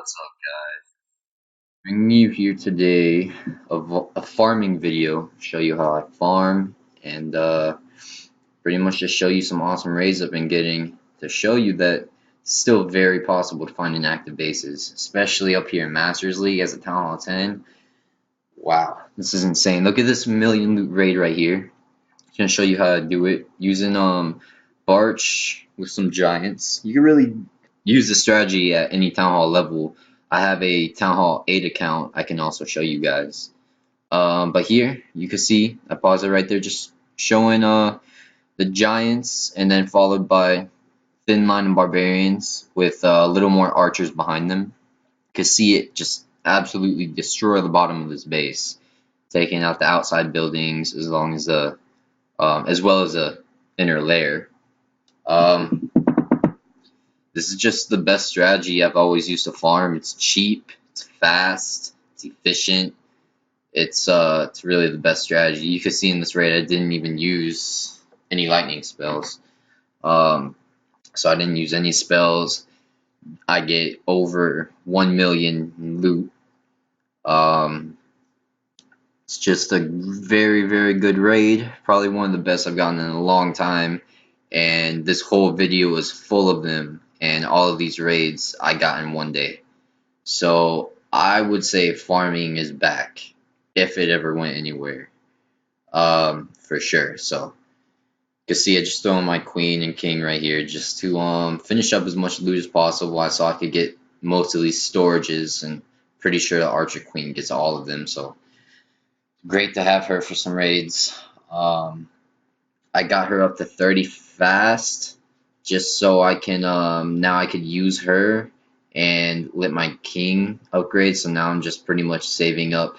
What's up, guys? Bringing you here today a farming video. Show you how I farm and pretty much just show you some awesome raids I've been getting to show you that it's still very possible to find inactive bases, especially up here in Masters League as a Town Hall 10. Wow, this is insane. Look at this million loot raid right here. I'm gonna show you how to do it using Barch with some giants. You can really use the strategy at any Town Hall level. I have a Town Hall 8 account I can also show you guys. But here you can see I pause it right there, just showing the giants and then followed by thin line and barbarians with a little more archers behind them. You can see it just absolutely destroy the bottom of this base, taking out the outside buildings as well as the inner layer. This is just the best strategy I've always used to farm. It's cheap, it's fast, it's efficient. It's really the best strategy. You can see in this raid I didn't even use any lightning spells. So I didn't use any spells. I get over 1 million loot. It's just a very, very good raid. Probably one of the best I've gotten in a long time. And this whole video is full of them. And all of these raids I got in one day. So I would say farming is back. If it ever went anywhere. For sure. So you can see I just throwing my queen and king right here just to finish up as much loot as possible. So I could get most of these storages, and pretty sure the archer queen gets all of them. So great to have her for some raids. I got her up to 30 fast just so I can now I could use her and let my king upgrade. So now I'm just pretty much saving up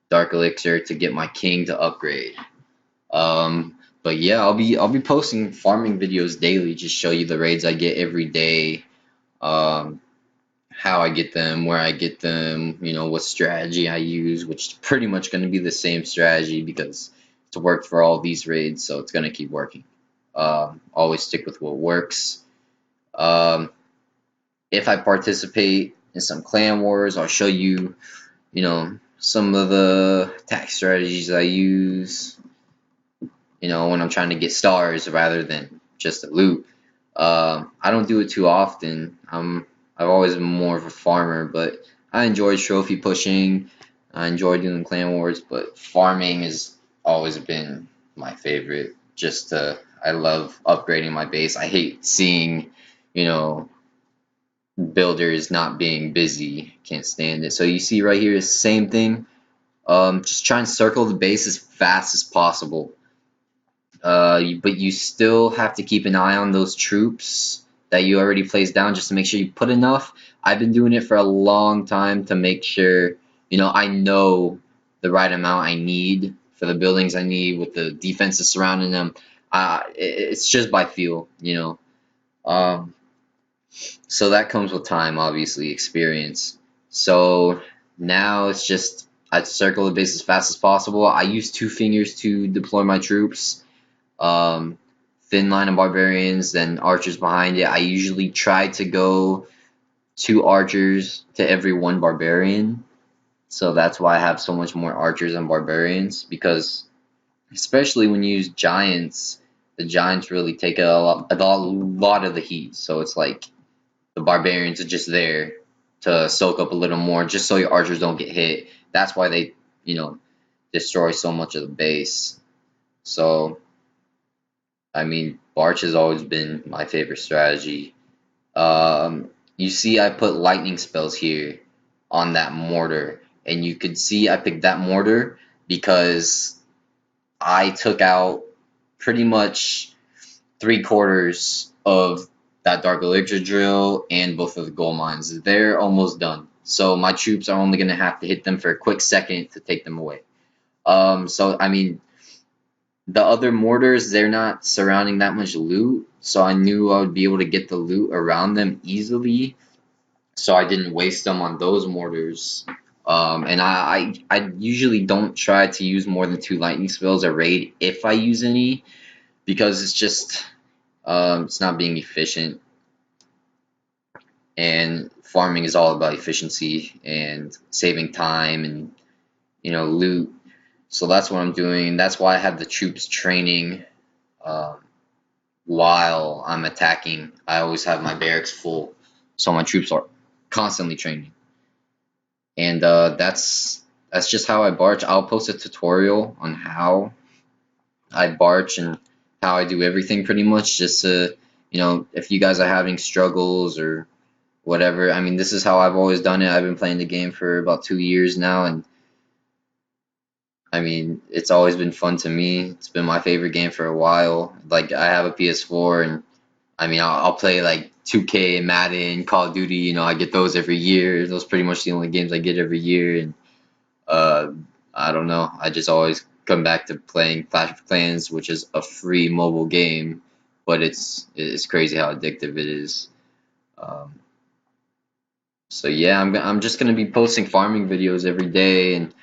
dark elixir to get my king to upgrade. But yeah, I'll be posting farming videos daily, just show you the raids I get every day, how I get them, where I get them, what strategy I use, which is pretty much going to be the same strategy because it's worked for all these raids, so it's going to keep working. Always stick with what works. If I participate in some clan wars, I'll show you, some of the attack strategies I use, when I'm trying to get stars rather than just the loot. I don't do it too often. I've always been more of a farmer, but I enjoy trophy pushing. I enjoy doing clan wars, but farming has always been my favorite. I love upgrading my base. I hate seeing, builders not being busy. Can't stand it. So you see right here, same thing. Just try and circle the base as fast as possible. But you still have to keep an eye on those troops that you already placed down just to make sure you put enough. I've been doing it for a long time to make sure, I know the right amount I need for the buildings I need with the defenses surrounding them. It's just by feel, So that comes with time, obviously, experience. So now it's just I circle the base as fast as possible. I use 2 fingers to deploy my troops. Thin line of barbarians, then archers behind it. I usually try to go 2 archers to every 1 barbarian. So that's why I have so much more archers than barbarians, because especially when you use giants, the giants really take a lot of the heat. So it's like the barbarians are just there to soak up a little more, just so your archers don't get hit. That's why they, destroy so much of the base. So, I mean, Barch has always been my favorite strategy. You see I put lightning spells here on that mortar, and you could see I picked that mortar because I took out pretty much 3/4 of that dark elixir drill and both of the gold mines. They're almost done, so my troops are only going to have to hit them for a quick second to take them away. So I mean, the other mortars, they're not surrounding that much loot, so I knew I would be able to get the loot around them easily, so I didn't waste them on those mortars. And I usually don't try to use more than 2 lightning spells a raid if I use any, because it's just it's not being efficient. and farming is all about efficiency and saving time and loot. So that's what I'm doing. That's why I have the troops training um, while I'm attacking. I always have my barracks full, so my troops are constantly training. And that's just how I barch. I'll post a tutorial on how I barch and how I do everything pretty much, just to, if you guys are having struggles or whatever. I mean, this is how I've always done it. I've been playing the game for about 2 years now, and I mean, it's always been fun to me. It's been my favorite game for a while. Like, I have a PS4, and I mean, I'll play like 2K, Madden, Call of Duty. I get those every year. Those are pretty much the only games I get every year, and uh, I don't know. I just always come back to playing Clash of Clans, which is a free mobile game, but it's crazy how addictive it is. Um, so yeah, I'm just gonna be posting farming videos every day, and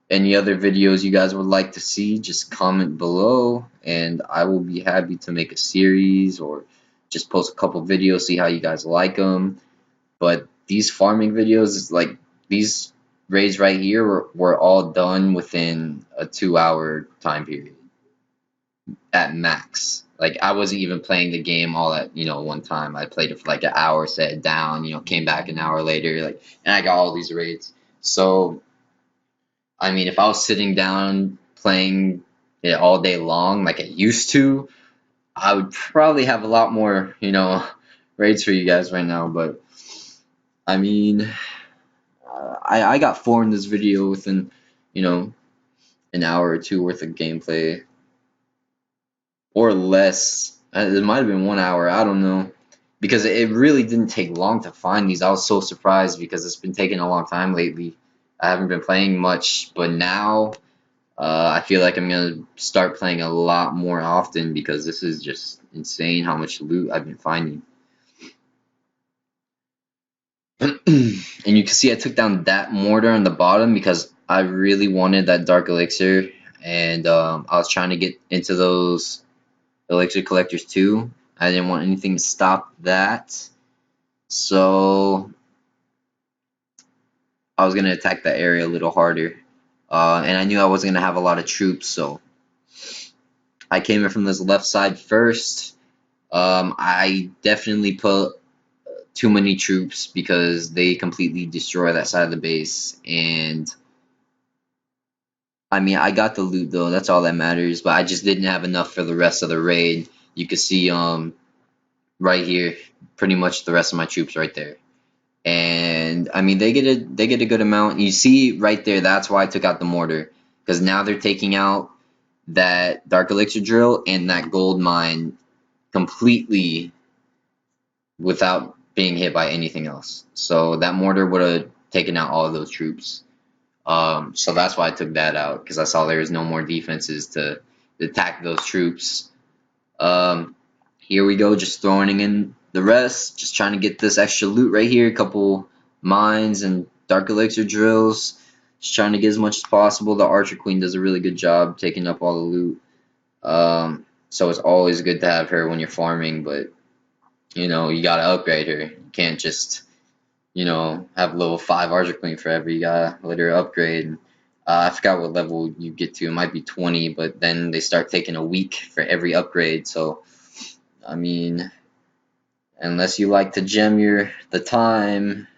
any other videos you guys would like to see, just comment below, and I will be happy to make a series or just post a couple videos, see how you guys like them. But these farming videos, is like these raids right here were all done within a 2 hour time period at max. Like, I wasn't even playing the game all at one time. I played it for like an hour, set it down, came back an hour later, like, and I got all these raids. So I mean, if I was sitting down playing it all day long like I used to, I would probably have a lot more, raids for you guys right now. But I mean, I got four in this video within, you know, an hour or two worth of gameplay or less. It might have been 1 hour. I don't know. Because it really didn't take long to find these. I was so surprised because it's been taking a long time lately. I haven't been playing much, but now I feel like I'm gonna start playing a lot more often because this is just insane how much loot I've been finding. And you can see I took down that mortar on the bottom because I really wanted that dark elixir, and I was trying to get into those elixir collectors too. I didn't want anything to stop that, so I was gonna attack that area a little harder. And I knew I wasn't gonna have a lot of troops, so I came in from this left side first. I definitely put too many troops because they completely destroy that side of the base. And I mean, I got the loot though. That's all that matters. But I just didn't have enough for the rest of the raid. You can see right here, pretty much the rest of my troops right there. And I mean, they get a good amount. You see right there. That's why I took out the mortar, because now they're taking out that dark elixir drill and that gold mine completely without being hit by anything else. So that mortar would have taken out all of those troops. So that's why I took that out, because I saw there was no more defenses to attack those troops. Here we go, just throwing in the rest, just trying to get this extra loot right here. A couple mines and dark elixir drills. Just trying to get as much as possible. The archer queen does a really good job taking up all the loot. So it's always good to have her when you're farming, but you gotta upgrade her. You can't just, have level 5 Archer Queen forever. You gotta let her upgrade. I forgot what level you get to. It might be 20, but then they start taking a week for every upgrade. So, I mean, unless you like to gem the time,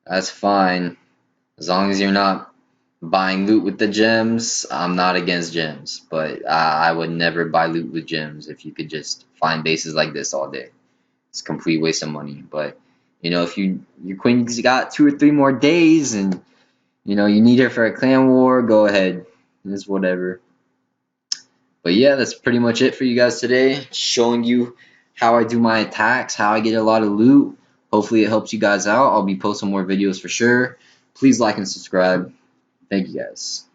that's fine. As long as you're not buying loot with the gems, I'm not against gems, but I would never buy loot with gems if you could just find bases like this all day. It's a complete waste of money. But if your queen's got 2 or 3 more days and you need her for a clan war, go ahead. It's whatever. But yeah, that's pretty much it for you guys today. Showing you how I do my attacks, how I get a lot of loot. Hopefully it helps you guys out. I'll be posting more videos for sure. Please like and subscribe. Thank you guys.